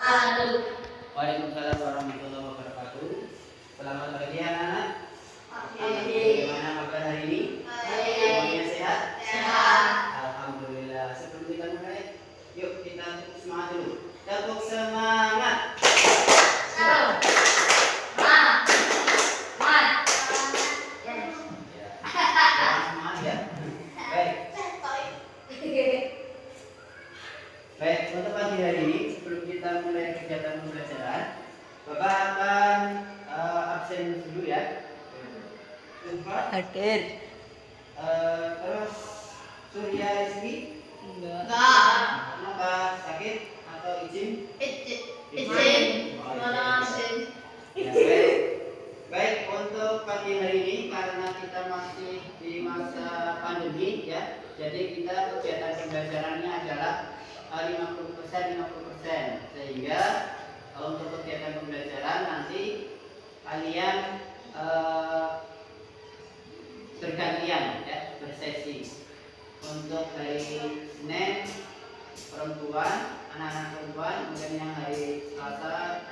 Waalaikumsalam warahmatullahi wabarakatuh. Selamat pagi anak-anak. Bagaimana kabar hari ini? Semuanya sehat? Alhamdulillah. Sebelum kita mulai, yuk kita tepuk semangat dulu. Tepuk semangat. Baik, untuk pagi hari ini sebelum kita mulai kegiatan pembelajaran, Bapak akan absen dulu ya. Hadir. Terus Surya Rizky? Enggak. Kenapa? Sakit atau izin? Ya, baik, untuk pagi hari ini karena kita masih di masa pandemi ya, jadi kita kegiatan pembelajarannya adalah 50%, sehingga untuk kegiatan pembelajaran nanti kalian bergantian ya, bersesi. Untuk hari Senin perempuan, anak-anak perempuan, kemudian yang hari Selasa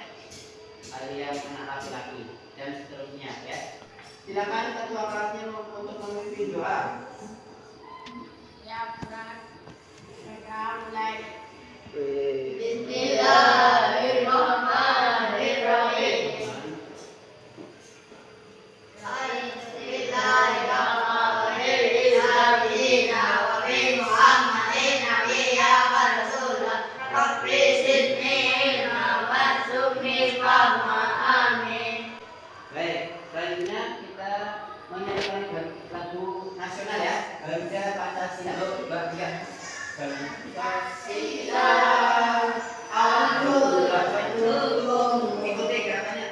kalian anak laki-laki dan seterusnya ya. Silakan ketua kelasnya untuk memimpin doa. Bismillahirrahmanirrahim. Baik, selanjutnya kita menyanyikan lagu nasional ya. Garuda Pancasila. Bagian Pancasila, Alhamdulillah, ikuti gerakannya.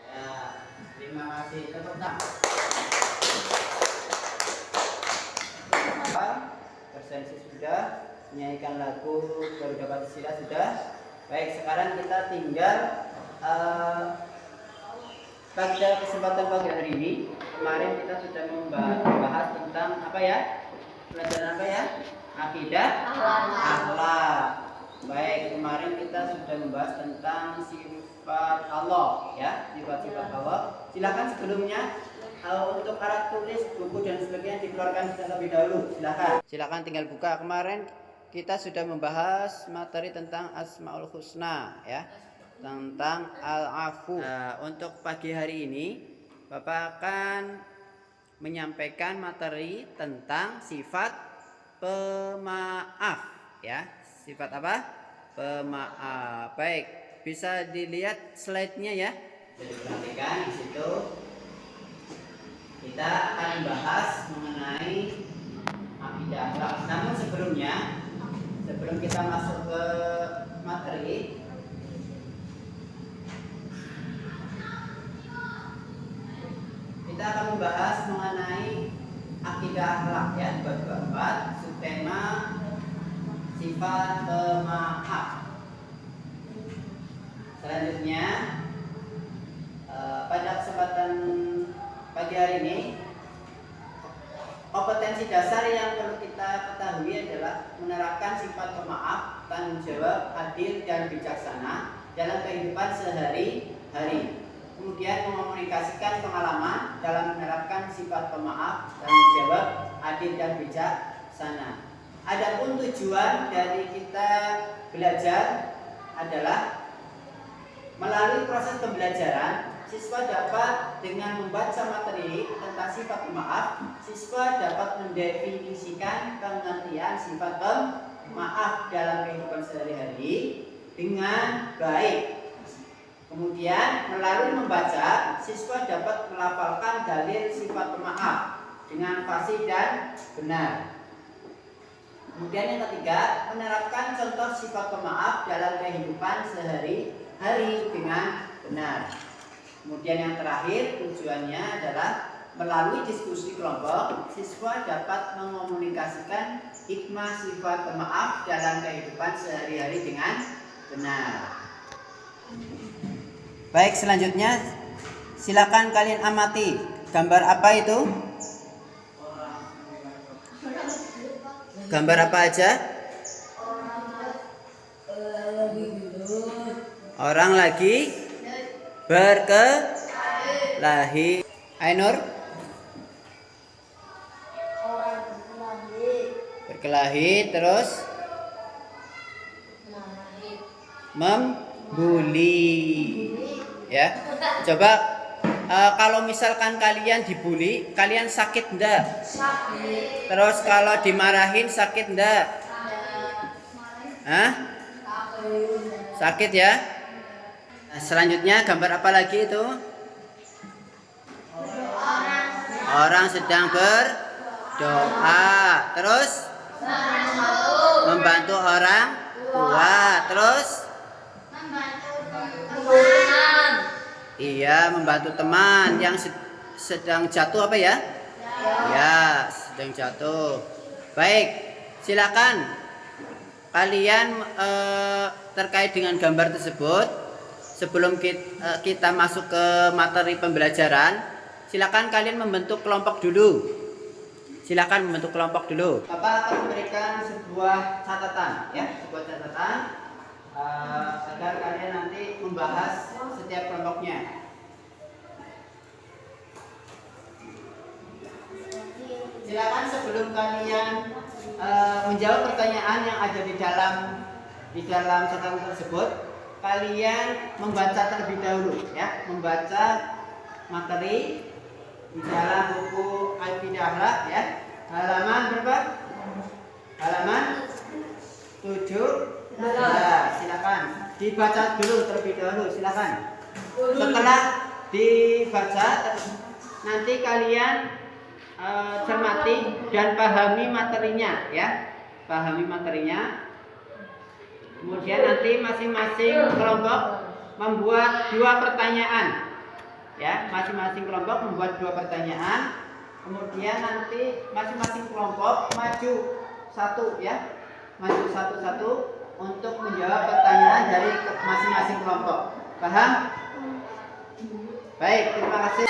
Ya, terima kasih. Tepuk tangan. Bersensi sudah, menyanyikan lagu Garuda Pancasila sudah. Baik, sekarang kita tinggal pada kesempatan pagi hari ini. Kemarin kita sudah membahas tentang apa ya? Pelajaran apa ya? Akidah akhlak. Baik, kemarin kita sudah membahas tentang sifat Allah ya, sifat-sifat Allah. Silakan sebelumnya untuk alat tulis, buku dan sebagainya dikeluarkan terlebih dahulu. Silakan tinggal buka. Kemarin kita sudah membahas materi tentang Asmaul Husna ya, tentang Al-Afu. Untuk pagi hari ini Bapak akan menyampaikan materi tentang sifat pemaaf ya. Sifat apa? Pemaaf. Baik, bisa dilihat slide-nya ya. Jadi perhatikan di situ. Kita akan membahas mengenai akidah akhlak. Namun sebelum kita masuk ke materi, kita akan membahas mengenai akidah akhlak ya, bab 4, subtema sifat pemaaf. Selanjutnya pada kesempatan pagi hari ini, kompetensi dasar yang perlu kita ketahui adalah menerapkan sifat pemaaf, tanggung jawab, adil dan bijaksana dalam kehidupan sehari-hari. Kemudian mengomunikasikan pengalaman dalam menerapkan sifat pemaaf, tanggung jawab, adil dan bijaksana. Adapun tujuan dari kita belajar adalah melalui proses pembelajaran, siswa dapat dengan membaca materi tentang sifat pemaaf, siswa dapat mendefinisikan pengertian sifat pemaaf dalam kehidupan sehari-hari dengan baik. Kemudian melalui membaca, siswa dapat melafalkan dalil sifat pemaaf dengan fasih dan benar. Kemudian yang ketiga, menerapkan contoh sifat pemaaf dalam kehidupan sehari-hari dengan benar. Kemudian yang terakhir, tujuannya adalah melalui diskusi kelompok, siswa dapat mengomunikasikan hikmah sifat pemaaf dalam kehidupan sehari-hari dengan benar. Baik, selanjutnya silakan kalian amati gambar apa itu? Gambar apa aja? Orang lagi berkelahi. Ainur? Berkelahi terus membuli. Ya, coba kalau misalkan kalian dibully, kalian sakit enggak? Sakit. Terus kalau dimarahin sakit enggak? Hah? Sakit ya? Nah, selanjutnya gambar apa lagi itu? Orang sedang berdoa. Terus membantu orang tua. Terus iya, membantu teman yang sedang jatuh apa ya? Ya, sedang jatuh. Baik, silakan kalian terkait dengan gambar tersebut. Sebelum kita masuk ke materi pembelajaran, silakan kalian membentuk kelompok dulu. Silakan membentuk kelompok dulu. Bapak akan memberikan sebuah catatan, ya, sebuah catatan. Agar kalian nanti membahas setiap kelompoknya. Silakan sebelum kalian menjawab pertanyaan yang ada di dalam catatan tersebut, kalian membaca terlebih dahulu, ya, membaca materi di dalam buku Al-Fidah Akhlak, ya. Halaman berapa? Halaman 7. Nah, silakan dibaca dulu terlebih dahulu, silakan. Setelah dibaca, nanti kalian cermati dan pahami materinya, ya. Pahami materinya. Kemudian nanti masing-masing kelompok membuat 2 pertanyaan, ya. Masing-masing kelompok membuat 2 pertanyaan. Kemudian nanti masing-masing kelompok maju satu, ya. Maju satu-satu untuk menjawab pertanyaan dari masing-masing kelompok. Paham? Baik, terima kasih.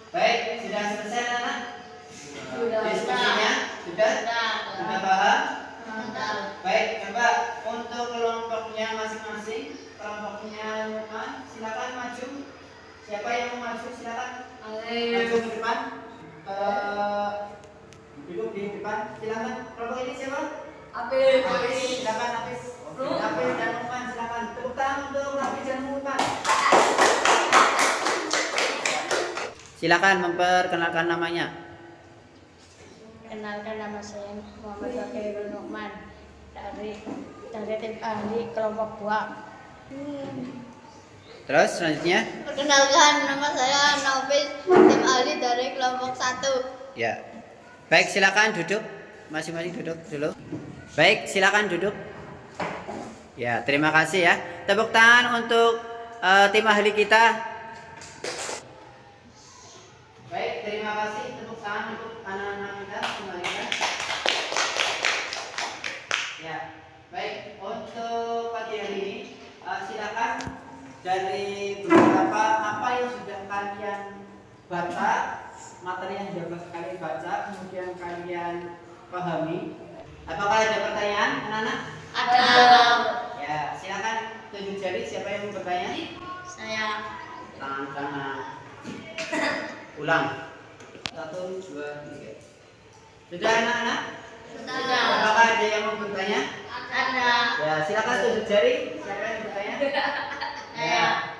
Baik, sudah selesai anak? Diskusinya? Sudah? Sudah paham? Baik, coba untuk kelompoknya masing-masing, kelompoknya Lukman, silakan maju. Siapa yang mau maju silakan maju ke depan. Duduk di depan, silakan. Kelompok ini siapa? Apis. Silakan Apis. Apis dan Lukman, silakan. Tepuk tangan untuk Apis dan Lukman. Silakan memperkenalkan namanya. Kenalkan, nama saya Muhammad Fakirul Nu'man dari tim ahli kelompok 2. Terus selanjutnya? Perkenalkan, nama saya Naufis, tim ahli dari kelompok 1. Ya. Baik, silakan duduk. Masing-masing duduk dulu. Baik, silakan duduk. Ya, terima kasih ya. Tepuk tangan untuk tim ahli kita. Baik, terima kasih. Tepuk tangan untuk anak-anak kita kembalikan. Ya, baik. Untuk pagi hari ini, silakan dari beberapa apa yang sudah kalian baca, materi yang sudah kalian baca, kemudian kalian pahami. Apakah ada pertanyaan, anak-anak? Ada. Ya, silakan tunjuk jari siapa yang mau bertanya. Saya. Tangan kanan. Ulang. 1, 2, 3. Sudah anak-anak? Sudah. Apakah ada yang mau bertanya? Ada. Ya, silakan tunjuk jari siapa yang bertanya. Ya.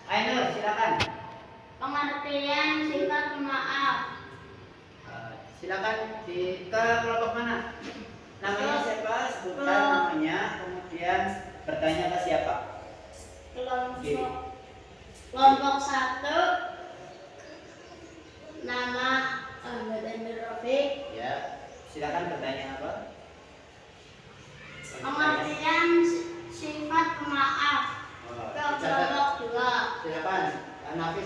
Ainur, silakan. Pengertian sifat pemaaf. Silakan ke kelompok mana? Namanya siapa? Sebutkan namanya, kemudian bertanya ke siapa. Kelompok 1. Nama Ahmad Emir Rafiq. Ya, silakan bertanya apa? Pengertian sifat pemaaf. Kelompok 2. Silakan, Nafis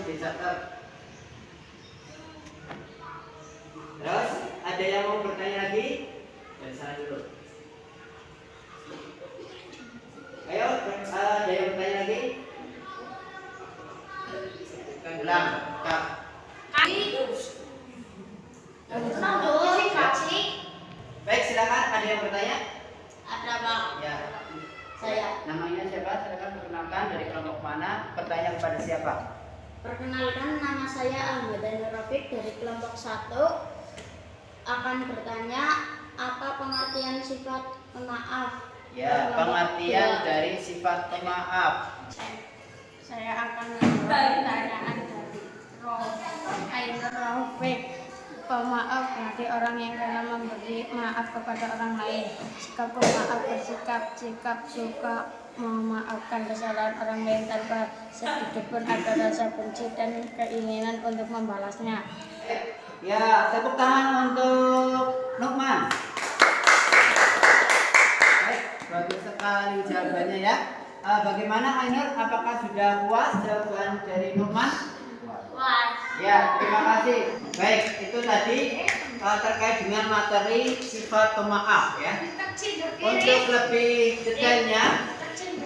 ada yang bertanya? Ada Pak. Ya. Saya. Namanya siapa? Silakan perkenalkan dari kelompok mana? Bertanya kepada siapa? Perkenalkan, nama saya Ahmad Daniel Rafiq dari kelompok 1. Akan bertanya, apa pengertian sifat pemaaf? Ya, pengertian dari sifat pemaaf. Saya akan menjawab pertanyaan dari Rafiq. Pemaaf berarti orang yang rela memberi maaf kepada orang lain. Sikap pemaaf bersikap suka memaafkan kesalahan orang lain tanpa sedikit pun ada rasa benci dan keinginan untuk membalasnya. Ya, tepuk tangan untuk Nukman. Baik, bagus sekali jawabannya ya. Bagaimana Ainur? Apakah sudah puas jawaban dari Nukman? Ya, terima kasih. Baik, itu tadi terkait dengan materi sifat pemaaf ya. Untuk lebih detailnya,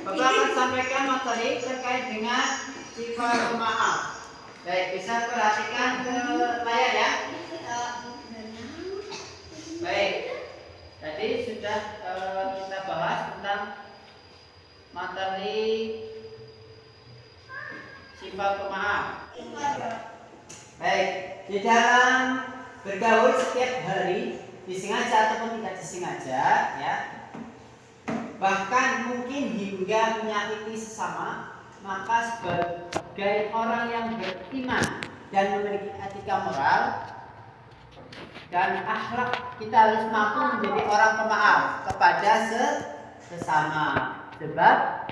Bapak akan sampaikan materi terkait dengan sifat pemaaf. Baik, bisa perhatikan ke layar ya. Baik, tadi sudah kita bahas tentang materi sifat pemaaf. Baik, di dalam bergaul setiap hari, disengaja ataupun tidak disengaja, ya, bahkan mungkin hingga menyakiti sesama, maka sebagai orang yang beriman dan memiliki etika moral dan akhlak, kita harus mampu menjadi orang pemaaf kepada sesama. Sebab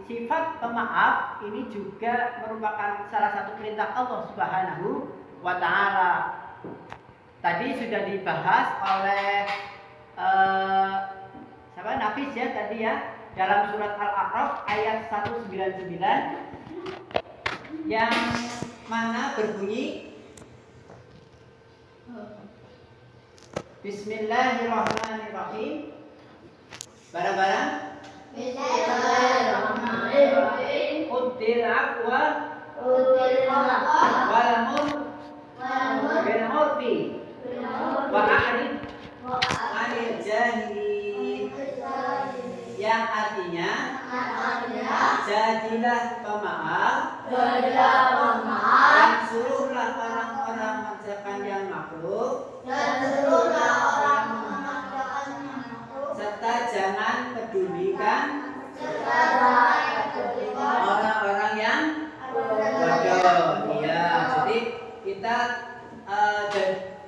sifat pemaaf ini juga merupakan salah satu perintah Allah Subhanahu wa Ta'ala. Tadi sudah dibahas oleh Nafis ya tadi ya, dalam surat Al-A'raf ayat 199 yang mana berbunyi Bismillahirrahmanirrahim. Barang-barang Bismillahirrahmanirrahim. Uddil afwa wal bil urfi wa a'rid 'anil jahilin, yang artinya jadilah pemaaf dan suruhlah orang-orang mengerjakan yang makruh serta jangan pedulikan orang-orang yang bodoh. Ya, jadi kita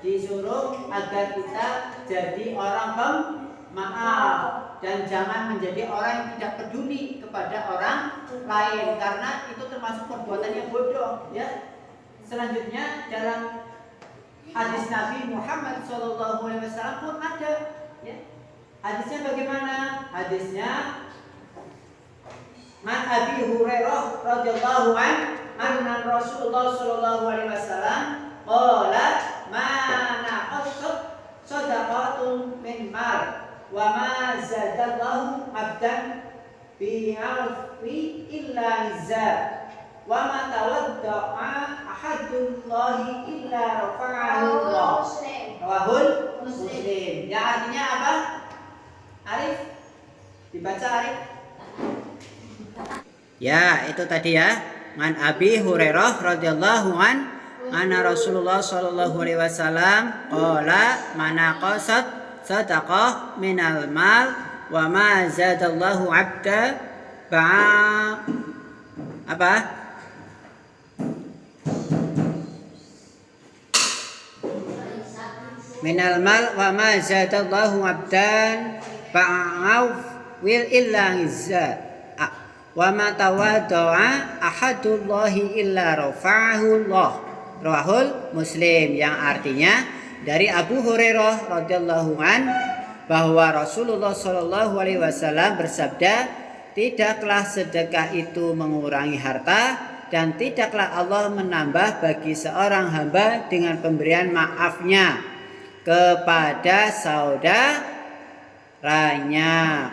disuruh agar kita jadi orang pemaaf dan jangan menjadi orang yang tidak peduli kepada orang lain, karena itu termasuk perbuatan yang bodoh. Ya. Selanjutnya dalam hadis Nabi Muhammad SAW pun ada. Ya. Hadisnya bagaimana? Hadisnya Man Abi Hurairah radhiyallahu anna Rasulullah sallallahu alaihi wasallam qala ma naqasat sadaqatun min mal wa ma zadallahu 'abdan bi 'afwi illa izza wa ma tawadda'a ahadullahi illa rafa'ahu Allah. Rawahul Muslim. Yang artinya apa? Arif, dibaca Arif. Ya, itu tadi ya. Man Abi Hurairah radhiyallahu anna Rasulullah sallallahu alaihi wasallam qala manaqasat sadaqah minal mal wa ma zadallahu 'abda apa? Minal mal wa ma zadallahu 'abdan ba'auf wil illa izza wa ma tawadda'a ahadullahi illa rafa'ahu Allah. Rawahul Muslim, yang artinya dari Abu Hurairah radhiyallahu an bahwa Rasulullah sallallahu alaihi wasallam bersabda, tidaklah sedekah itu mengurangi harta dan tidaklah Allah menambah bagi seorang hamba dengan pemberian maafnya kepada saudaranya,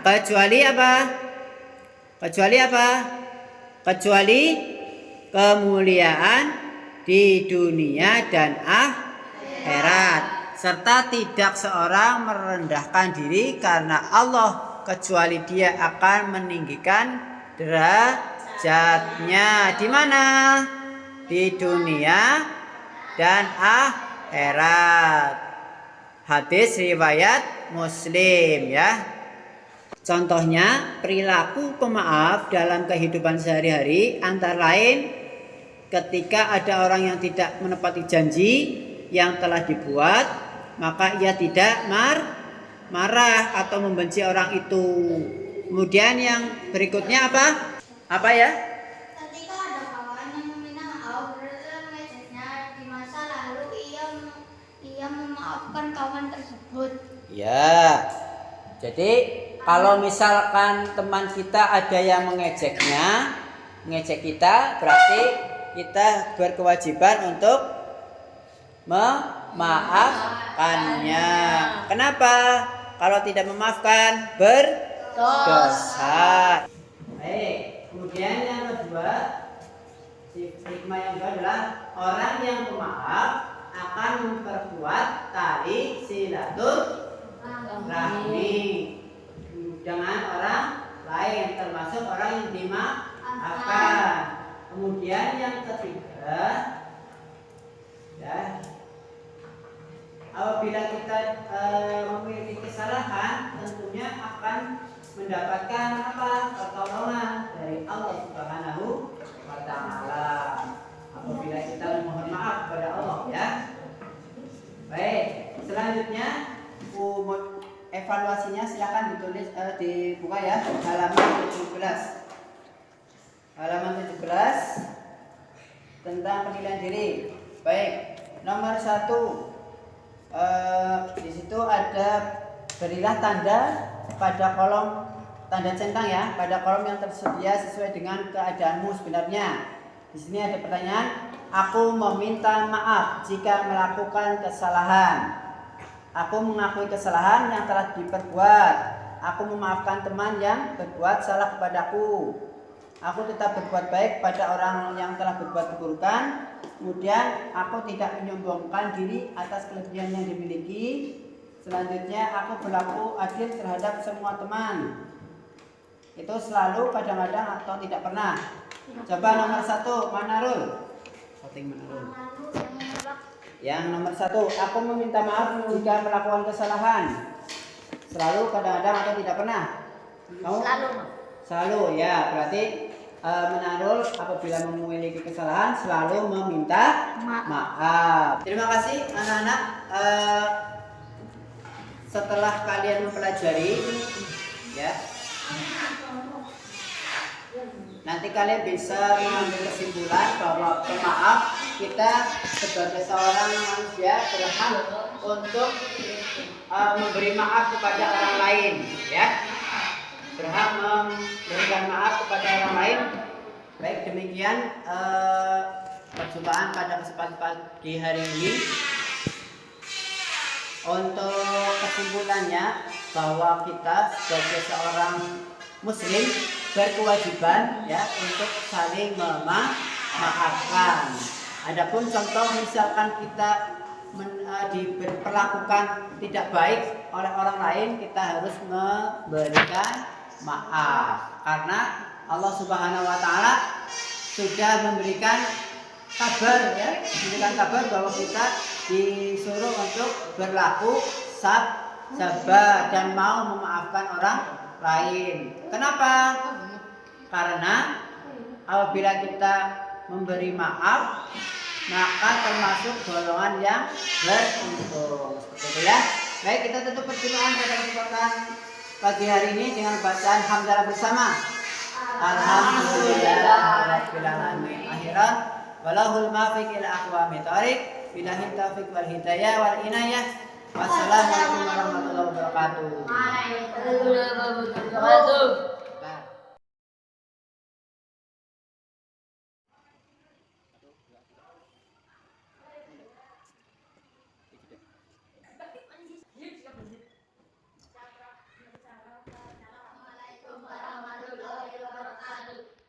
kecuali apa? Kecuali kemuliaan di dunia dan akhirat. serta tidak seorang merendahkan diri karena Allah kecuali Dia akan meninggikan derajatnya. Di mana? Di dunia dan akhirat. Hadis riwayat Muslim ya. Contohnya perilaku pemaaf dalam kehidupan sehari-hari antara lain ketika ada orang yang tidak menepati janji yang telah dibuat, maka ia tidak marah atau membenci orang itu. Kemudian yang berikutnya apa? Apa ya? Ketika ada kawan yang meminta maaf berdasarkan message-nya di masa lalu, ia memaafkan kawan tersebut. Ya. Jadi kalau misalkan teman kita ada yang mengejek kita, berarti kita berkewajiban untuk memaafkannya. Kenapa? Kalau tidak memaafkan berdosa. Baik, kemudian yang kedua, hikmah yang kedua adalah orang yang pemaaf akan memperkuat tali silaturahmi dengan orang lain, termasuk orang yang dimaafkan. Kemudian yang ketiga, ya, apabila kita memiliki kesalahan, tentunya akan mendapatkan apa? Pertolongan dari Allah Subhanahu wa Ta'ala. Apabila kita memohon maaf kepada Allah, ya. Baik, selanjutnya evaluasinya silakan ditulis dibuka ya, halaman 17. Halaman 17 tentang penilaian diri. Baik, nomor 1. Di situ ada berilah tanda pada kolom tanda centang ya, pada kolom yang tersedia sesuai dengan keadaanmu sebenarnya. Di sini ada pertanyaan, aku meminta maaf jika melakukan kesalahan. Aku mengakui kesalahan yang telah diperbuat. Aku memaafkan teman yang berbuat salah kepadaku. Aku tetap berbuat baik pada orang yang telah berbuat keburukan. Kemudian aku tidak menyombongkan diri atas kelebihan yang dimiliki. Selanjutnya aku berlaku adil terhadap semua teman. Itu selalu, kadang-kadang, atau tidak pernah. Coba nomor 1, Manarul. Voting Manarul. Yang nomor 1, aku meminta maaf jika melakukan kesalahan. Selalu, kadang-kadang, atau tidak pernah. Kamu? Selalu ya, berarti Menarul apabila memiliki kesalahan selalu meminta maaf. Terima kasih anak-anak. Setelah kalian mempelajari, ya, nanti kalian bisa mengambil kesimpulan bahwa pemaaf kita sebagai seorang manusia berhak untuk memberi maaf kepada orang lain, ya. Berhak memberikan maaf kepada orang lain. Baik, demikian perjumpaan pada kesempatan pagi hari ini. Untuk kesimpulannya, bahwa kita sebagai seorang muslim berkewajiban ya untuk saling memaafkan. Adapun contoh misalkan kita diperlakukan tidak baik oleh orang lain, kita harus memberikan maaf, karena Allah Subhanahu wa Ta'ala sudah memberikan kabar ya, memberikan kabar bahwa kita disuruh untuk berlaku sabar dan mau memaafkan orang lain. Kenapa? Karena apabila kita memberi maaf, maka termasuk golongan yang beruntung. Seperti itu ya. Baik, kita tutup perjumpaan pada kesempatan pagi hari ini dengan bacaan hamdalah bersama. Alhamdulillahirabbil alamin. Akhiran walahul muwaffiq ila aqwamit thoriq. Billahi taufiq wal hidayah wal inayah. Wassalamualaikum warahmatullahi wabarakatuh.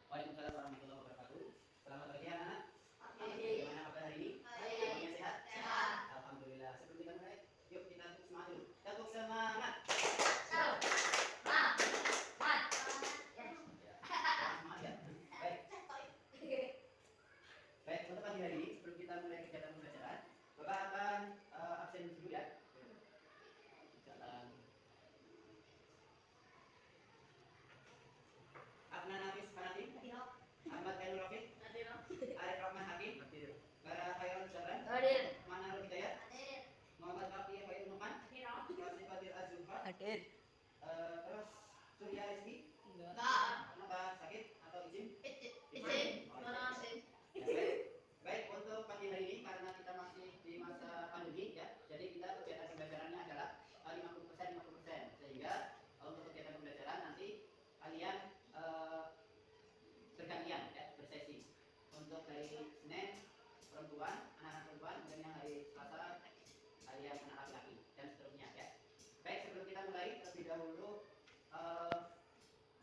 Waalaikumsalam warahmatullahi wabarakatuh. Selamat pagi anak. Gimana kabar hari ini? Semuanya sehat? Sehat. Alhamdulillah. Sebelum kita mulai, Terus Surya Rizky? Enggak. Kenapa sakit atau izin? Izin. Oh, Mana izin. sih? Ya, baik. Baik, untuk pagi hari ini karena kita masih di masa pandemi ya, jadi kita kegiatan pembelajarannya adalah 50% sehingga untuk kegiatan pembelajaran nanti kalian bergantian ya, bersesi. Untuk hari Senin perempuan, anak-anak perempuan, dan yang hari Selasa kalian anak laki-laki dan seterusnya ya. Baik, sebelum kita mulai terlebih dahulu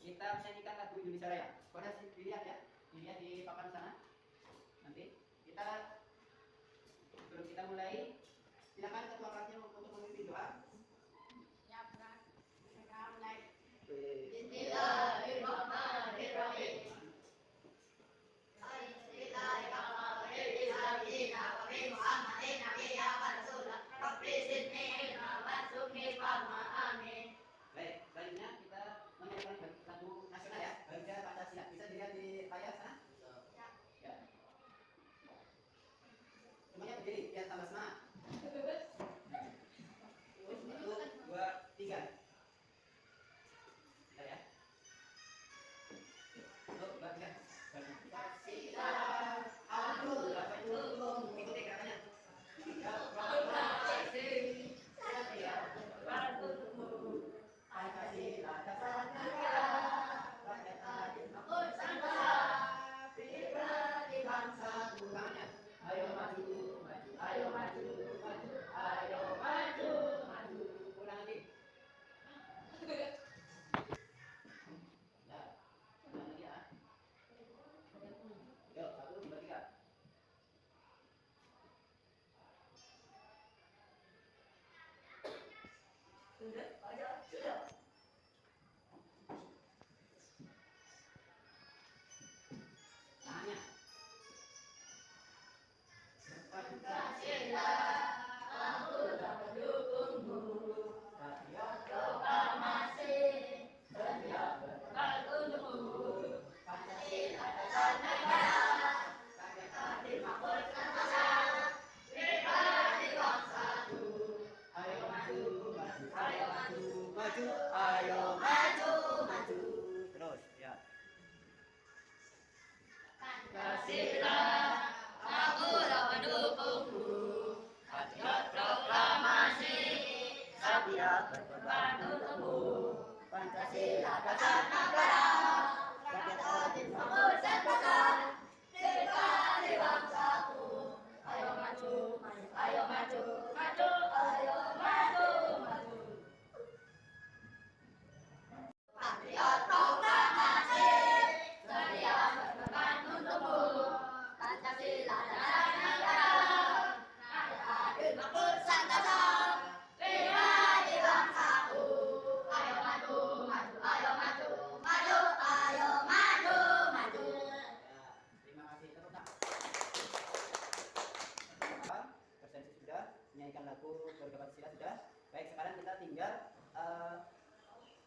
kita nyanyikan lagu Indonesia Raya. Boleh dilihat ya, dilihat di papan sana. Nanti kita sebelum kita mulai, silakan ketua kelasnya untuk memimpin doa. Ya, benar. Mereka mulai. Bismillahirrahmanirrahim. Baik, selanjutnya kita menyanyikan lagu nasional ya, Garuda Pancasila. Bisa dilihat di layar sana? Ya. Semuanya berdiri, biar tambah semangat. 1, 2, 3. Kita ya. 1, 2, 3. Pancasila, aku dapat dukung. Ikuti gerakannya. Pancasila dasar negara, rakyat adil makmur sejahtera, pribadi bangsa tangannya. Ayo maju, maju, ayo maju, maju, ayo maju, maju. Ulang lagi. Ya, ulang lagi ya. Yuk, 1, 2, 3. Tangannya. Pancasila, aku dapat dukungmu. Rakyat Proklamasi, setiap berkorban untukmu. Pancasila dasar negara, rakyat adil makmur sejahtera, pribadi bangsaku. ayo maju, maju, Ayo maju, maju, ayo maju, maju. terus ya. Pancasila, aku dapat dukungmu. Patriot proklamasi, setiap berkorban untukmu. Pancasila dasar negara, rakyat adil makmur sejahtera, pribadi bangsaku. Ayo maju, maju, ayo maju, maju, ayo maju, maju. Patriot proklamasi, setiap berkorban untukmu. Pancasila dasar negara, rakyat adil makmur sejahtera, pribadi bangsaku. Ayo maju, maju, ayo maju, maju, ayo maju, maju. Ya, terima kasih. Tepuk tangan. Presensi sudah, menyanyikan lagu Garuda Pancasila sudah. Baik, sekarang kita tinggal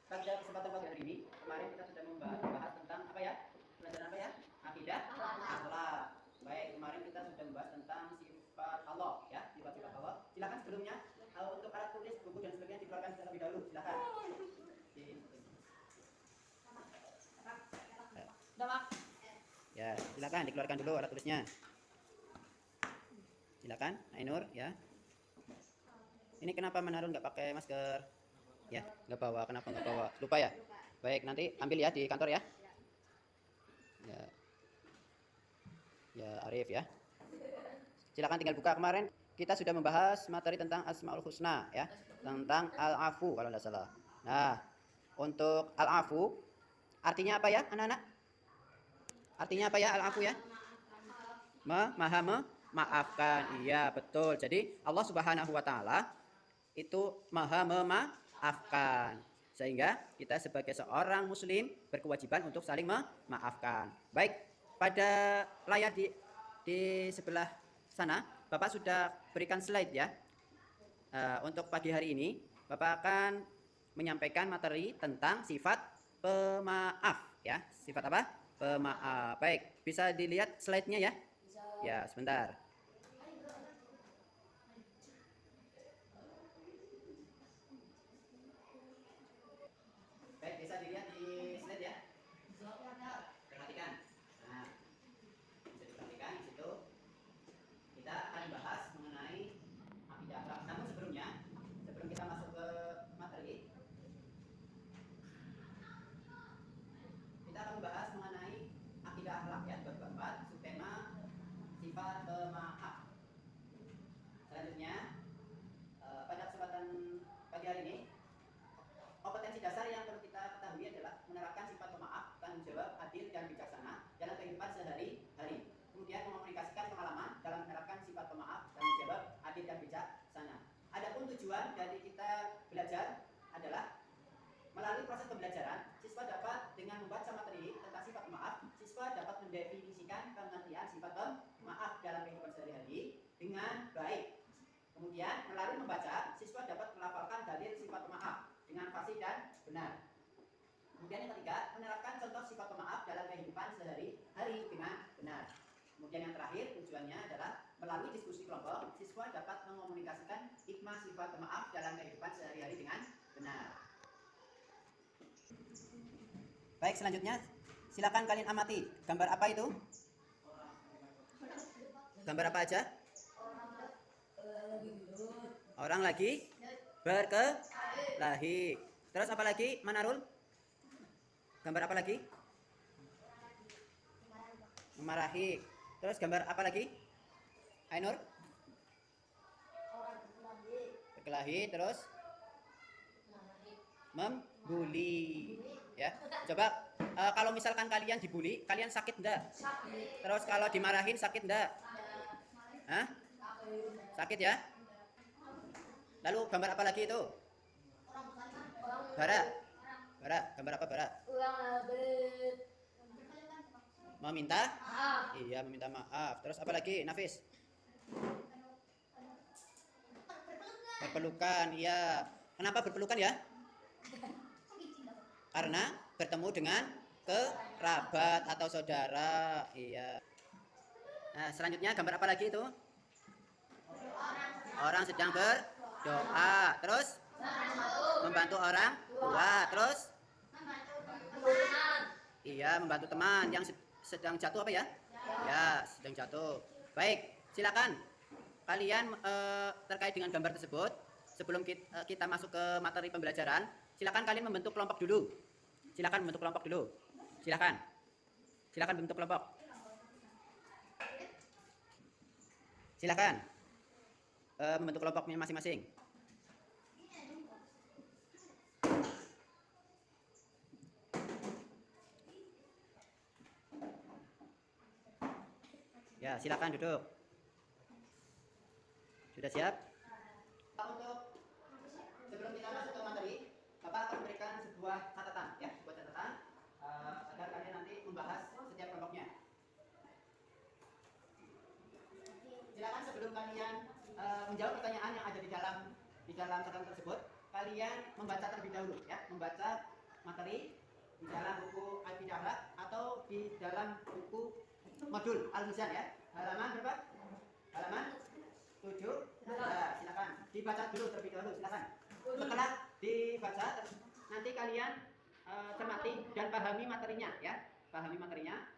pada kesempatan pagi hari ini. Kemarin kita sudah membahas tentang apa ya? Pelajaran apa ya? Akidah, akhlak. Baik, kemarin kita sudah membahas tentang sifat Allah ya, sifat-sifat Allah. Silakan sebelumnya untuk alat tulis, buku dan sebagainya dikeluarkan terlebih dahulu. Silakan. Udah, Mak. Ya, silakan dikeluarkan dulu alat tulisnya. Silakan, Ainur ya. Ini kenapa menaruh nggak pakai masker? Ya, nggak bawa. Kenapa nggak bawa? Lupa ya? Baik, nanti ambil ya di kantor ya. Ya, ya Arif ya. Silakan tinggal buka. Kemarin kita sudah membahas materi tentang Asmaul Husna ya, tentang Al-Afu kalau tidak salah. Nah, untuk Al-Afu artinya apa ya, anak-anak? Artinya apa ya Al-Afu ya? Maha memaafkan. Iya, betul. Jadi Allah Subhanahu wa taala itu Maha memaafkan. Sehingga kita sebagai seorang muslim berkewajiban untuk saling memaafkan. Baik, pada layar di sebelah sana Bapak sudah berikan slide ya. Untuk pagi hari ini Bapak akan menyampaikan materi tentang sifat pemaaf ya. Sifat apa? Pemaaf. Baik, bisa dilihat slide-nya ya? Ya, sebentar. tujuan dari kita belajar adalah melalui proses pembelajaran, siswa dapat dengan membaca materi tentang sifat pemaaf, siswa dapat mendefinisikan pengertian sifat pemaaf dalam kehidupan sehari-hari dengan baik. Kemudian melalui membaca, siswa dapat melafalkan dalil sifat pemaaf dengan fasih dan benar. Kemudian yang ketiga, menerapkan contoh sifat pemaaf dalam kehidupan sehari-hari dengan benar. Kemudian yang terakhir, tujuannya adalah melalui diskusi kelompok, siswa dapat mengomunikasikan hikmah sifat pemaaf dalam kehidupan sehari-hari dengan benar. Baik, selanjutnya silakan kalian amati. Gambar apa itu? Gambar apa aja? Orang lagi berkelahi. Terus apa lagi, Manarul? Gambar apa lagi? Memarahi. Terus gambar apa lagi? Ainur? Berkelahi. Terus membuli. Ya, coba kalau misalkan kalian dibully, kalian sakit enggak? Sakit. Terus kalau dimarahin sakit enggak? Hah? Sakit ya? Lalu gambar apa lagi itu? Bara. Bara, gambar apa bara? Meminta? Iya, meminta maaf. Terus apa lagi, Nafis? Berpelukan, iya. Kenapa berpelukan ya? Karena bertemu dengan kerabat atau saudara. Iya. Nah, selanjutnya gambar apa lagi itu? Orang sedang berdoa. Terus membantu orang tua. Terus iya, membantu teman yang sedang jatuh apa ya? Ya, sedang jatuh. Baik, silakan kalian terkait dengan gambar tersebut. Sebelum kita masuk ke materi pembelajaran, silakan kalian membentuk kelompok dulu. Silakan membentuk kelompok dulu. Silakan. Silakan bentuk kelompok. Silakan membentuk kelompoknya masing-masing. Ya, silakan duduk. Sudah siap? Untuk sebelum kita masuk ke materi, Bapak akan memberikan sebuah catatan, ya, sebuah catatan agar kalian nanti membahas setiap kelompoknya. Silakan sebelum kalian menjawab pertanyaan yang ada di dalam catatan tersebut, kalian membaca terlebih dahulu, ya, membaca materi di dalam buku Al-Fidalah atau di dalam buku modul Al-Mizan, ya. Halaman berapa? Halaman 7. Nah, silakan dibaca dulu terlebih dahulu, silakan. Setelah dibaca, nanti kalian cermati dan pahami materinya, ya. Pahami materinya.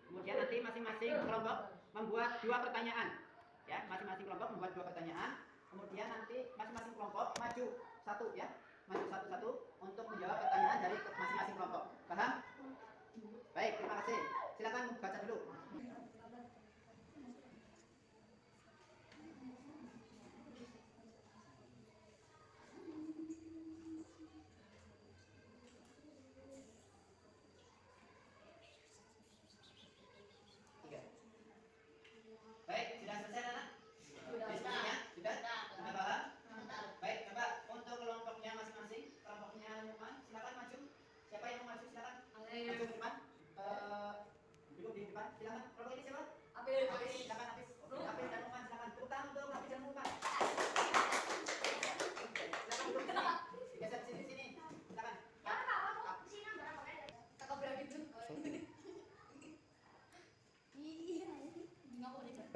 Kemudian nanti masing-masing kelompok membuat 2 pertanyaan, ya. Masing-masing kelompok membuat 2 pertanyaan. Kemudian nanti masing-masing kelompok maju satu, ya. Maju satu-satu untuk menjawab pertanyaan dari masing-masing kelompok. Paham? Baik, terima kasih. Silakan baca dulu. Baik, sudah selesai anak? Diskusinya? Sudah? Sudah paham? Baik, coba untuk kelompoknya masing-masing, kelompoknya Lukman, silakan maju. Siapa yang mau maju silakan? Maju ke depan. Duduk di depan, silakan. Kelompok ini siapa? Apis, silakan Apis. Apis dan Lukman, silakan. Tepuk tangan untuk Apis dan Lukman. Silakan duduk di sini. Digeser sini sini. Silakan.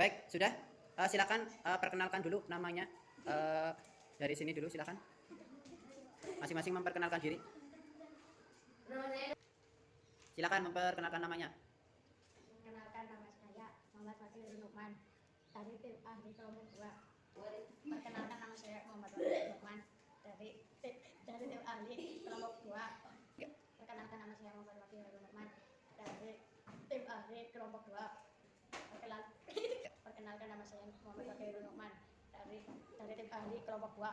Baik, sudah. Silakan perkenalkan dulu namanya. Dari sini dulu silakan. Masing-masing memperkenalkan diri. Silakan memperkenalkan namanya. Perkenalkan, nama saya Muhammad Fakir Lukman dari tim ahli kelompok 2. Perkenalkan, nama saya Muhammad Fakir Lukman dari tim ahli kelompok 2. Ya. Perkenalkan, nama saya Muhammad Fakir Lukman dari tim ahli kelompok 2. Perkenalkan, nama saya Muhammad Fakir Lukman dari tim ahli kelompok 2.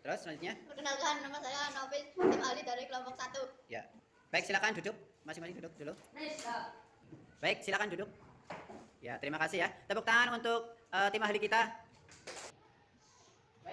Terus selanjutnya? Perkenalkan, nama saya Nofis, tim ahli dari kelompok 1. Ya. Baik, silakan duduk. Masing-masing duduk dulu. Baik, silakan duduk. Ya, terima kasih ya. Tepuk tangan untuk tim ahli kita. Baik.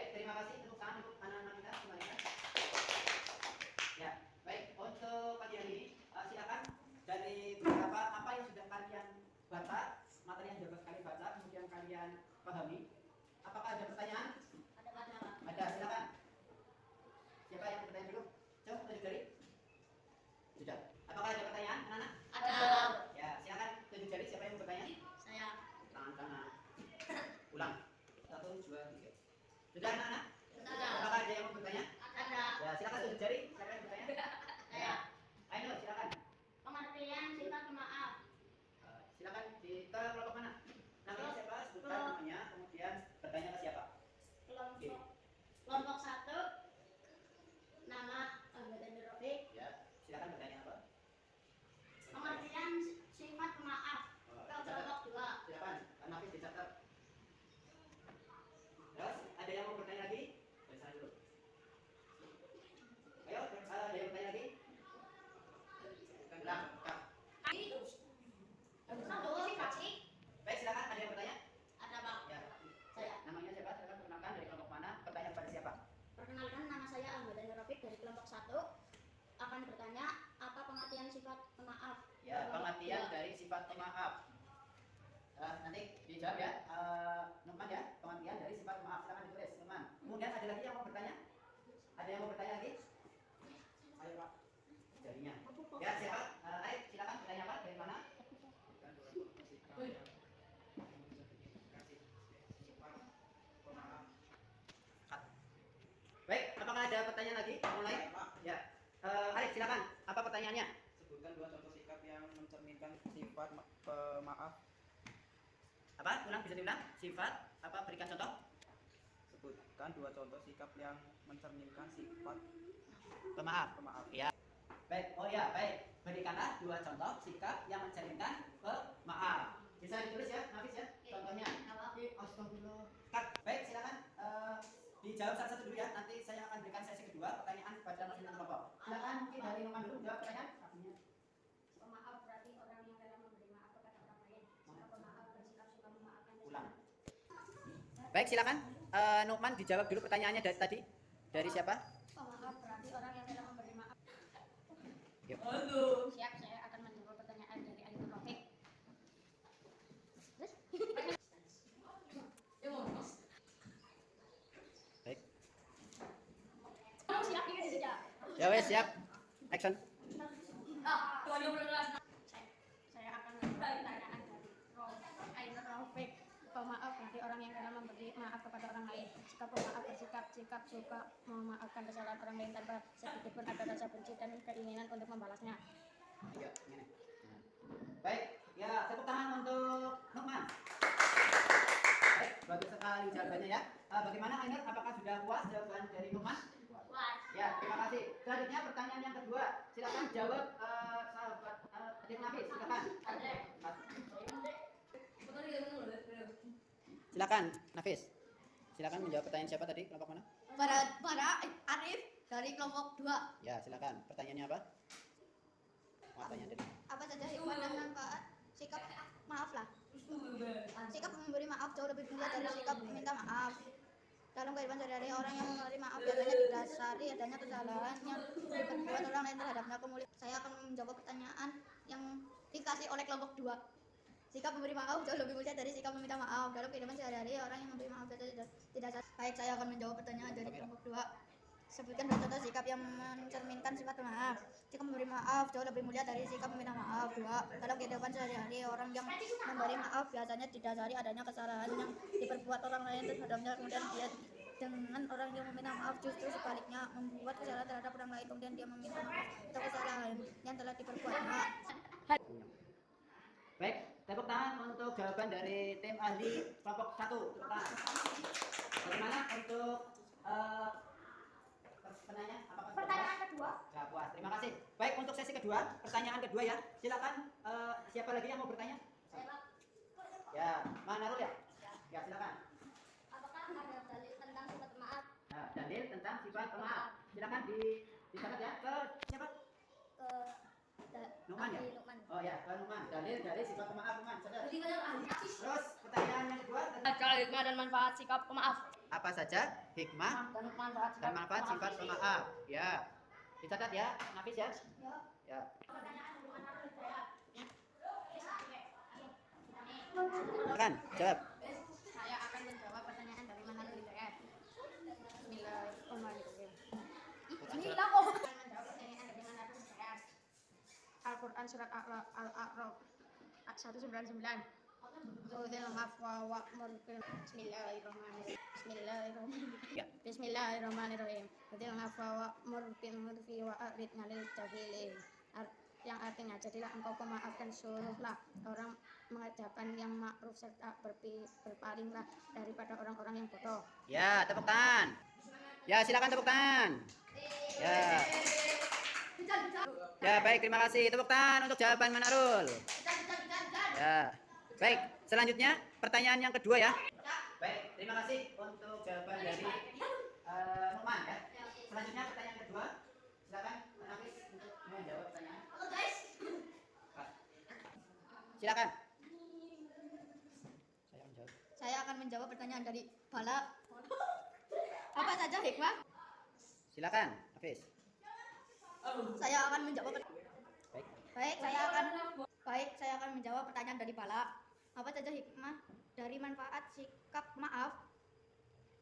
akan bertanya apa pengertian sifat pemaaf. Ya, pengertian dari sifat pemaaf. Nanti dijawab ya, Nukman ya, pengertian dari sifat pemaaf. Silakan ditulis, Nukman. Kemudian ada lagi yang mau bertanya? Ada yang mau bertanya lagi? Ayo Pak, jarinya. Ya siapa? Ayo silakan bertanya Pak, dari mana? Baik, apakah ada pertanyaan lagi? Mulai? Ya. Arif, silakan. Apa pertanyaannya? Sebutkan dua contoh sikap yang mencerminkan sifat pemaaf. Apa? Ulang, bisa diulang? Sifat apa? Berikan contoh. Sebutkan dua contoh sikap yang mencerminkan sifat Pemaaf. pemaaf. Ya. Baik. Oh ya, baik. Berikanlah dua contoh sikap yang mencerminkan pemaaf. Bisa ditulis ya, Nafis ya. Contohnya. Astagfirullah. Baik, silakan. Dijawab satu-satu dulu ya. Nanti saya akan berikan sesi kedua pertanyaan kepada masing-masing kelompok. Silakan mungkin dari Nukman dulu jawab pertanyaan. Artinya. Pemaaf berarti orang yang dalam memberi maaf kepada orang lain. Sikap pemaaf bersikap suka memaafkan. Ulang. Baik, silakan. Nukman dijawab dulu pertanyaannya dari tadi. Dari siapa? Pemaaf berarti orang yang dalam memberi maaf. Yuk. Siap, saya akan menjawab pertanyaan dari Ali Taufik. Terus? Baik. Kamu siap ini di sini. Ya wes, siap. Action. Saya akan menjawab pertanyaan dari Ali Taufik. Pemaaf berarti orang yang dalam memberi maaf kepada orang lain. Sikap pemaaf sikap suka memaafkan kesalahan orang lain tanpa sedikit pun ada rasa benci dan keinginan untuk membalasnya. Iya, ini. Baik, ya tepuk tangan untuk Nukman. Baik, bagus sekali jawabannya ya. Bagaimana Ainur? Apakah sudah puas jawaban dari Nukman? Puas. Ya, terima kasih. Selanjutnya pertanyaan yang kedua. Silakan jawab sahabat Adik Nafis. Silakan. Silakan, Nafis. Silakan menjawab pertanyaan siapa tadi? Kelompok mana? Para Arif dari kelompok 2. Ya, silakan. Pertanyaannya apa? Pertanyaan dari. Apa saja hikmah dan manfaat sikap maaf lah. Sikap memberi maaf jauh lebih mulia dari sikap meminta maaf. Dalam kehidupan sehari-hari, orang yang memberi maaf biasanya didasari adanya kesalahan yang diperbuat orang lain terhadapnya. Kemudian saya akan menjawab pertanyaan yang dikasih oleh kelompok 2. Sikap memberi maaf jauh lebih mulia dari sikap meminta maaf. Dalam kehidupan sehari-hari, orang yang memberi maaf biasanya tidak. Baik, saya akan menjawab pertanyaan dari kelompok 2. Sebutkan dua contoh sikap yang mencerminkan sifat maaf. Sikap memberi maaf jauh lebih mulia dari sikap meminta maaf. 2. Dalam kehidupan sehari-hari, orang yang memberi maaf biasanya didasari adanya kesalahan yang diperbuat orang lain terhadapnya. Kemudian dia dengan orang yang meminta maaf justru sebaliknya membuat kesalahan terhadap orang lain. Kemudian dia meminta maaf atas kesalahan yang telah diperbuatnya. Baik, tepuk tangan untuk jawaban dari tim ahli kelompok 1. Tepuk tangan. Bagaimana untuk penanya? Apakah Pertanyaan kedua. sudah puas? Terima kasih. Baik, untuk sesi kedua, pertanyaan kedua ya. Silakan. Siapa lagi yang mau bertanya? Ya, Mana Narul ya? Ya, silakan. Apakah ada dalil tentang sifat maaf? Nah, dalil tentang sifat pemaaf. Silakan dicatat ya. Ke siapa? Nukman ya? Nukman. Oh ya, ke Nukman. Dalil dari sifat pemaaf Nukman. Saudara. Terus pertanyaan yang kedua tentang Hikmah dan manfaat sikap pemaaf. apa saja hikmah Dan manfaat dan manfaat sifat pemaaf. Ya. Dicatat ya, Nafis ya. Ya. Silakan, jawab. Saya akan menjawab pertanyaan dari Manado ITS. Bismillahirrahmanirrahim. Bismillah. Akan menjawab pertanyaan dari Manado ITS. Al-Quran surat Al-A'raf 199. Udhil afwa wa'mur bil Bismillahirrahmanirrahim. Ya. Bismillahirrahmanirrahim. Udhil afwa wa'mur bil urfi wa a'rid 'anil jahilin. Yang artinya jadilah engkau pemaaf dan suruhlah orang mengerjakan yang ma'ruf serta berpalinglah daripada orang-orang yang bodoh. Ya, tepuk tangan. Ya, silakan tepuk tangan. Ya. Ya, baik, terima kasih. Tepuk tangan untuk jawaban Manarul. Ya. Baik, selanjutnya pertanyaan yang kedua ya. Baik, terima kasih untuk jawaban dari Nukman ya. Selanjutnya pertanyaan kedua. Silakan Nafis untuk menjawab pertanyaan. Halo guys. Silakan. Saya akan jawab. Saya akan menjawab pertanyaan dari Bala. Apa saja hikmah? Silakan, Nafis. Saya akan menjawab Baik. Baik, saya akan menjawab pertanyaan dari Bala. Apa saja hikmah dari manfaat sikap maaf?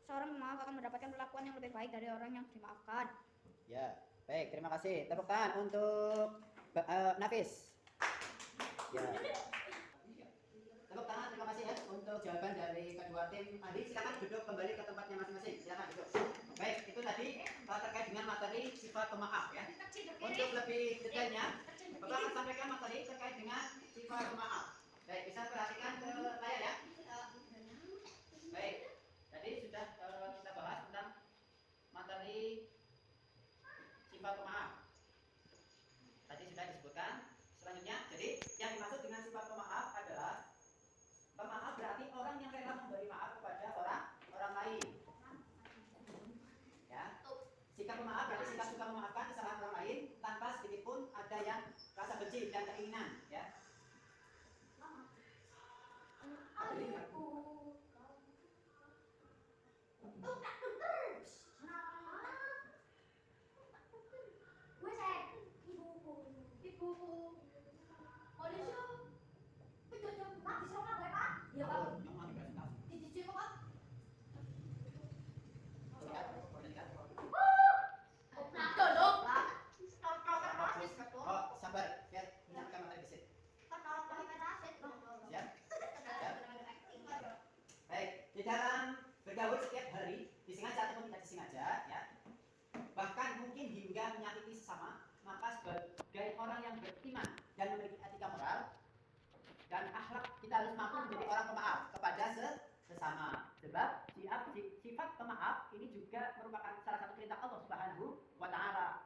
Seorang pemaaf akan mendapatkan perlakuan yang lebih baik dari orang yang dimaafkan. Ya, baik, terima kasih. Tepuk tangan untuk Nafis. Ya. Tepuk tangan, terima kasih ya untuk jawaban dari kedua tim tadi. Silakan duduk kembali ke tempatnya masing-masing. Silakan duduk. Baik, itu tadi terkait dengan materi sifat pemaaf ya. Untuk lebih detailnya, Bapak akan sampaikan materi terkait dengan sifat pemaaf. Baik, bisa perhatikan ke layar ya. Baik, tadi sudah kita bahas tentang materi sifat pemaaf. Tadi sudah disebutkan. Selanjutnya, jadi yang dimaksud dengan sifat pemaaf adalah pemaaf berarti orang yang rela memberi maaf kepada orang lain. Ya. Sikap pemaaf berarti sikap suka memaafkan kesalahan orang lain tanpa sedikit pun ada yang rasa benci dan keinginan. Ya. Oh, sabar, biar mendengarkan materi basic. Siap? Siap? Baik, di dalam bergaul setiap hari, disengaja ataupun tidak disengaja, ya. Bahkan mungkin hingga menyakiti sesama, maka sebagai orang yang beriman dan memiliki etika moral dan akhlak, kita harus mampu menjadi orang pemaaf kepada sesama. Sebab sifat pemaaf ini juga merupakan salah satu perintah Allah Subhanahu wa Ta'ala.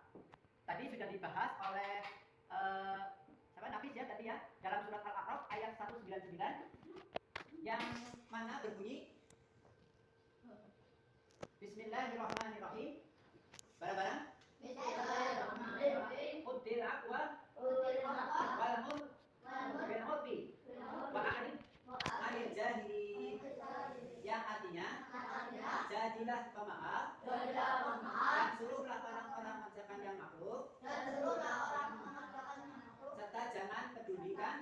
Tadi sudah dibahas oleh Nafis ya tadi ya, dalam surat Al-A'raf ayat 199 yang mana berbunyi Bismillahirrahmanirrahim. Barang-barang Uddil aqwa wal mur bil urfi wa a'rid anil jahilin, yang artinya jadilah pemaaf dan suruhlah orang-orang mengerjakan yang makruh serta jangan pedulikan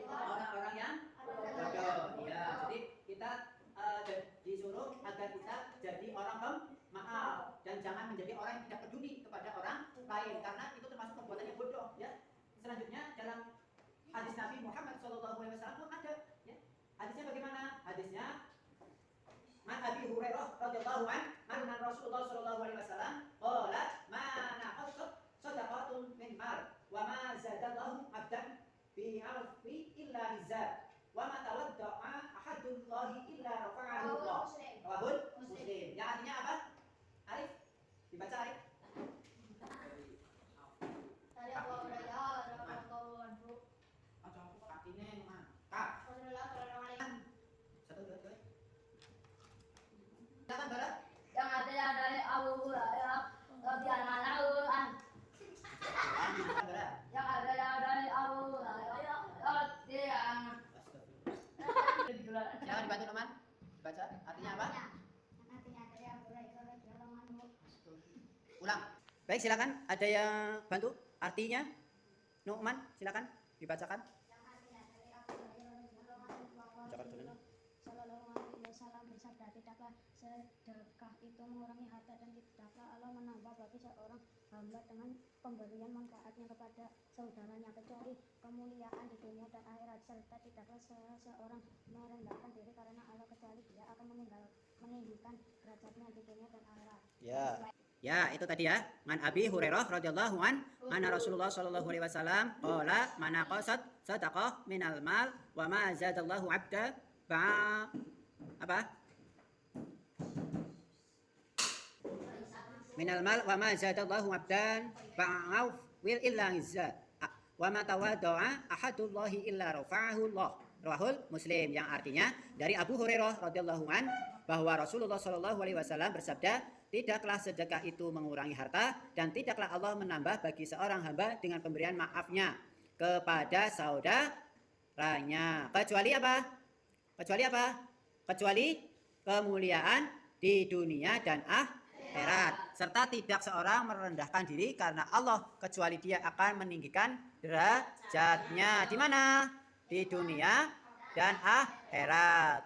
orang-orang yang bodoh. Ya, jadi kita disuruh agar kita jadi orang pemaaf dan jangan menjadi orang yang tidak peduli kepada orang lain, karena itu termasuk perbuatan yang bodoh. Ya. Selanjutnya dalam hadis Nabi Muhammad SAW pun ada. Ya. Hadisnya bagaimana? Hadisnya Man Abi Hurairah radhiyallahu anhu Rasulullah sallallahu alaihi wasallam qala ma naqasat sadaqatun min mal wa ma zadallahu abdan bi alfi illa izza wa ma tawadda'a ahadullahi illa rafa'ahu Allah. Rawahul Muslim. Yang artinya apa? Arif? Dibaca Arif? Dari Abu Hurairah radhiyallahu anhu. Artinya mantap. Rasulullah sallallahu alaihi. 1 2 3. Silakan Barat. Yang artinya dari Abu Hurairah radhiyallahu anhu. Yang artinya dari Abu Hurairah radhiyallahu. Jangan dibantu teman. Baca artinya apa? Artinya dari Abu Hurairah radhiyallahu anhu. Ulang. Baik, silakan. Ada yang bantu artinya? Nu'man, silakan dibacakan. Yang artinya dari Abu Hurairah radhiyallahu anhu. Bacakan dulu. Sallallahu alaihi wasallam bersabda, tidaklah sedekah itu mengurangi harta dan tidaklah Allah menambah bagi seorang hamba dengan pemberian manfaatnya kepada saudaranya kecuali kemuliaan di dunia dan akhirat, serta tidaklah seseorang merendahkan diri karena Allah kecuali dia akan meninggikan derajatnya di dunia dan akhirat. Ya. Ya, itu tadi ya. Man Abi Hurairah radhiyallahu an, anna Rasulullah sallallahu alaihi wasallam qala man qasat sadaqah minal mal wa ma zadallahu 'abda apa? Minal mal wa ma zadallahu 'abdan ba'auf wil illa izza wa ma tawadda'a ahadullahi illa rafa'ahu Allah. Rawahul Muslim, yang artinya dari Abu Hurairah radhiyallahu an bahwa Rasulullah sallallahu alaihi wasallam bersabda, tidaklah sedekah itu mengurangi harta dan tidaklah Allah menambah bagi seorang hamba dengan pemberian maafnya kepada saudaranya kecuali apa? Kecuali apa? Kecuali kemuliaan di dunia dan akhirat, serta tidak seorang merendahkan diri karena Allah kecuali dia akan meninggikan derajatnya. Di mana? Di dunia dan akhirat.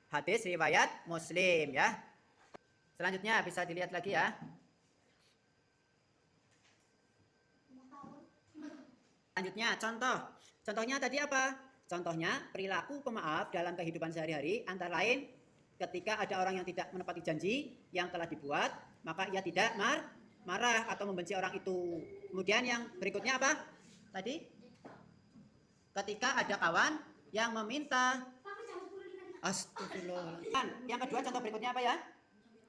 Hadis riwayat Muslim ya. Selanjutnya bisa dilihat lagi ya. Selanjutnya contoh. Contohnya tadi apa? Contohnya perilaku pemaaf dalam kehidupan sehari-hari antara lain ketika ada orang yang tidak menepati janji yang telah dibuat, maka ia tidak marah atau membenci orang itu. Kemudian yang berikutnya apa? Tadi ketika ada kawan yang meminta astagfirullah. Yang kedua contoh berikutnya apa ya?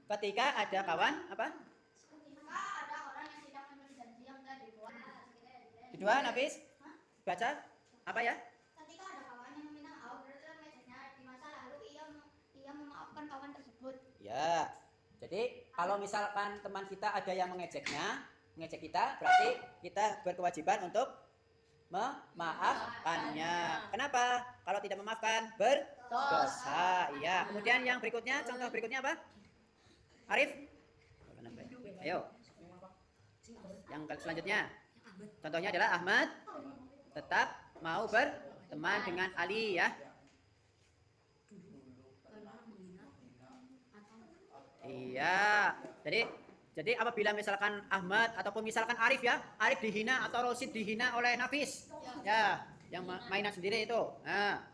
Ketika ada kawan apa? Ketika ada orang yang tidak memenuhi janji yang telah dibuat. Kedua, Nafis baca apa ya? Ketika ada kawan yang meminta maaf berdasarkan mejanya di masa lalu, ia memaafkan kawan tersebut. Ya. Jadi kalau misalkan teman kita ada yang mengejek kita, berarti kita berkewajiban untuk memaafkannya. Kenapa? Kalau tidak memaafkan berdosa. Iya. Kemudian yang berikutnya, contoh berikutnya apa? Arif? Ayo. Yang selanjutnya. Contohnya adalah Ahmad tetap mau berteman dengan Ali ya. Iya. Jadi apabila misalkan Ahmad ataupun misalkan Arif ya, Arif dihina atau Rosid dihina oleh Nafis. Ya, yang mainan sendiri itu. Nah,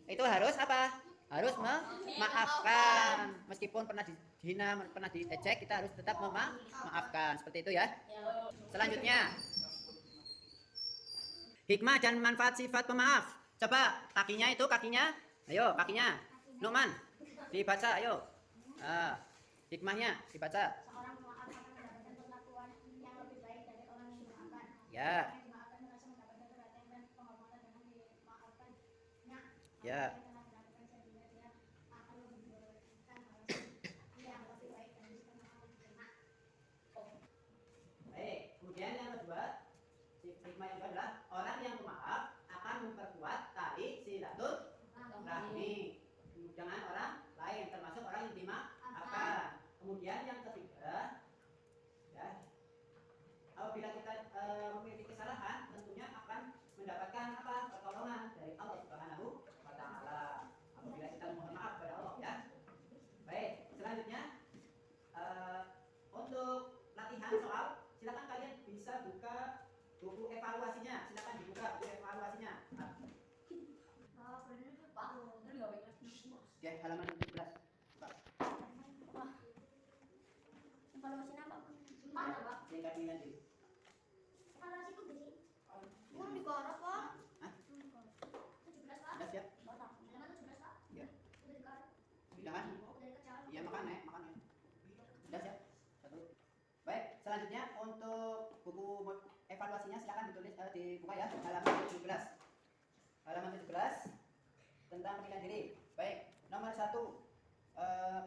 itu harus apa? Harus memaafkan. Meskipun pernah dihina, pernah diejek, kita harus tetap memaafkan. Seperti itu ya. Selanjutnya, hikmah dan manfaat sifat pemaaf. Coba kakinya. Ayo kakinya. Numan, dibaca ayo. Hikmahnya dibaca. Seorang pemaaf akan mendapatkan perlakuan yang lebih baik dari orang yang dimaafkan. Ya. Orang yang dimaafkan merasa mendapatkan perhatian dan penghormatan dengan dimaafkannya. Ya. Yang telah dilakukan sehingga dia akan lebih memberikan balasan yang lebih baik dan jika maaf diterima. Baik, kemudian yang kedua, hikmah yang kedua adalah orang yang pemaaf akan memperkuat tali silaturahmi dengan orang lain, termasuk orang yang dimaafkan. Kemudian yang ketiga, ya, apabila kita memiliki kesalahan, tentunya akan mendapatkan apa? Pertolongan dari Allah Subhanahu wa Ta'ala. Apabila kita mohon maaf kepada Allah ya. Baik, selanjutnya untuk latihan soal, silakan kalian bisa buka buku evaluasinya. Silakan dibuka buku evaluasinya. Ya, halaman 17. Evaluasinya apa? Tingkat nilai diri. Evaluasi itu gini. Kurang digarap, Pak. Hah? 17, Pak. Sudah siap? Halaman 17, Pak. Ya. Udah digarap. Sudah kan? Udah dikejar. Iya, makan ya. Sudah siap? Satu. Baik, selanjutnya untuk buku evaluasinya silakan ditulis dibuka ya, halaman 17. Halaman 17 tentang penilaian diri. Baik, nomor 1.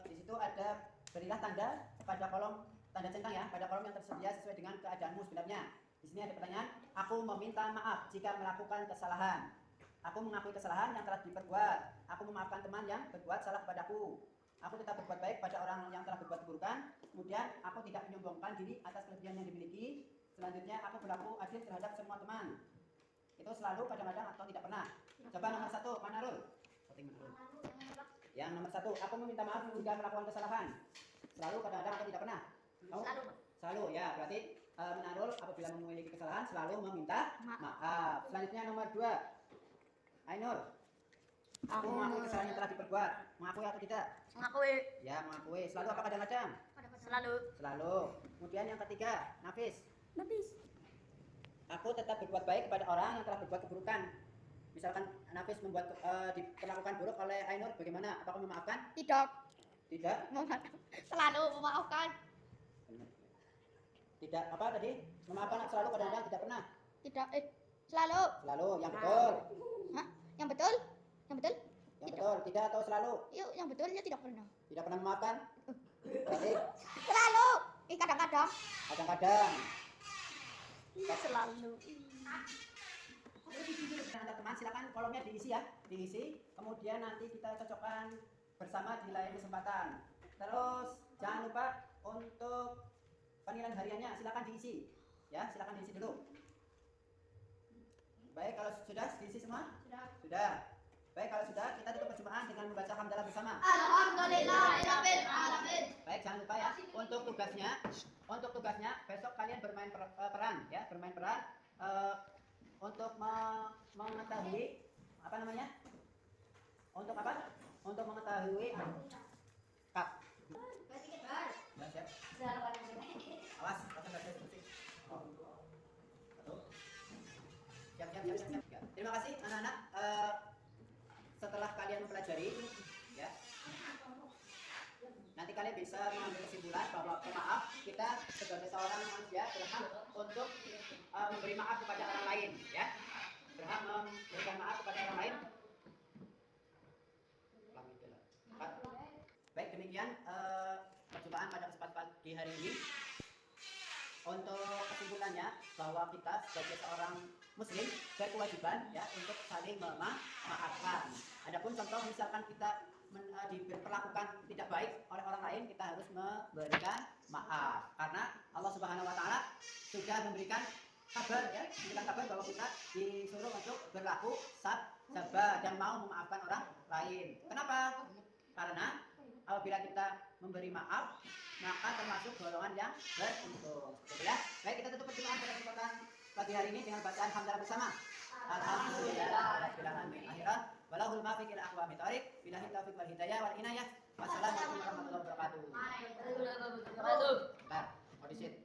Di situ ada berilah tanda pada kolom tanda centang ya, pada kolom yang tersedia sesuai dengan keadaanmu sebenarnya. Di sini ada pertanyaan, aku meminta maaf jika melakukan kesalahan. Aku mengakui kesalahan yang telah diperbuat. Aku memaafkan teman yang berbuat salah kepadaku. Aku tetap berbuat baik pada orang yang telah berbuat keburukan. Kemudian aku tidak menyombongkan diri atas kelebihan yang dimiliki. Selanjutnya aku berlaku adil terhadap semua teman. Itu selalu, kadang-kadang, atau tidak pernah. Coba nomor 1, mana Rul? Yang nomor 1, aku meminta maaf jika melakukan kesalahan. Selalu, kadang-kadang, atau tidak pernah? Selalu ya, berarti Menarul apabila memiliki kesalahan selalu meminta maaf. Selanjutnya nomor 2, Ainur. Aku mengakui kesalahan yang telah diperbuat. Mengakui atau tidak? Mengakui. Ya, mengakui. Selalu apa kadang-kadang? Selalu. Selalu. Kemudian yang ketiga, Nafis. Nafis. Aku tetap berbuat baik kepada orang yang telah berbuat keburukan. Misalkan Nafis diperlakukan buruk oleh Ainur, bagaimana? Apakah memaafkan? Tidak. Tidak. Selalu memaafkan. Tidak apa tadi? Memaafkan selalu, kadang-kadang, tidak pernah. Tidak. Selalu. Selalu, yang betul. Hah? Yang betul? Yang betul? Yang betul, tidak atau selalu? Yuk, yang betul ya tidak pernah. Tidak pernah memaafkan? Berarti Selalu. Kadang-kadang. kadang-kadang. Selalu. Antar teman silakan kolomnya diisi ya, diisi. Kemudian nanti kita cocokkan bersama di lain kesempatan. Terus jangan lupa untuk panggilan hariannya silakan diisi. Ya, silakan diisi dulu. Baik, kalau sudah diisi semua? Sudah. Baik, kalau sudah, kita tutup perjumpaan dengan membaca hamdalah bersama. Alhamdulillahirabbil alamin. Baik, jangan lupa ya. Untuk tugasnya besok kalian bermain peran ya, bermain peran untuk mengetahui apa namanya? Untuk apa? Untuk mengetahui kap. Ya, siap. Awas, Oh. Satu. Siap. Ya. Terima kasih anak-anak. Setelah kalian mempelajari, ya, nanti kalian bisa mengambil kesimpulan bahwa pemaaf kita sebagai seorang manusia berhak untuk memberi maaf kepada orang lain, ya, berhak memberikan maaf kepada orang lain. Baik, demikian perjumpaan pada kesempatan pagi hari ini. Untuk kesimpulannya bahwa kita sebagai seorang muslim berkewajiban ya untuk saling memaafkan. Adapun contoh misalkan kita diperlakukan tidak baik oleh orang lain, kita harus memberikan maaf karena Allah Subhanahu wa taala sudah memberikan kabar ya, memberikan kabar bahwa kita disuruh untuk berlaku sabar dan mau memaafkan orang lain. Kenapa? Karena apabila kita memberi maaf, maka termasuk golongan yang beruntung. Ya. Baik, kita tutup perjumpaan pada kesempatan pagi hari ini dengan bacaan hamdalah bersama. Alhamdulillahirabbil alamin. Akhiran walahul muwaffiq ila aqwamit thoriq. Billahi taufiq wal hidayah wal inayah. Wassalamualaikum warahmatullahi wabarakatuh. Waalaikumsalam warahmatullahi wabarakatuh. Bentar, mau di-sit.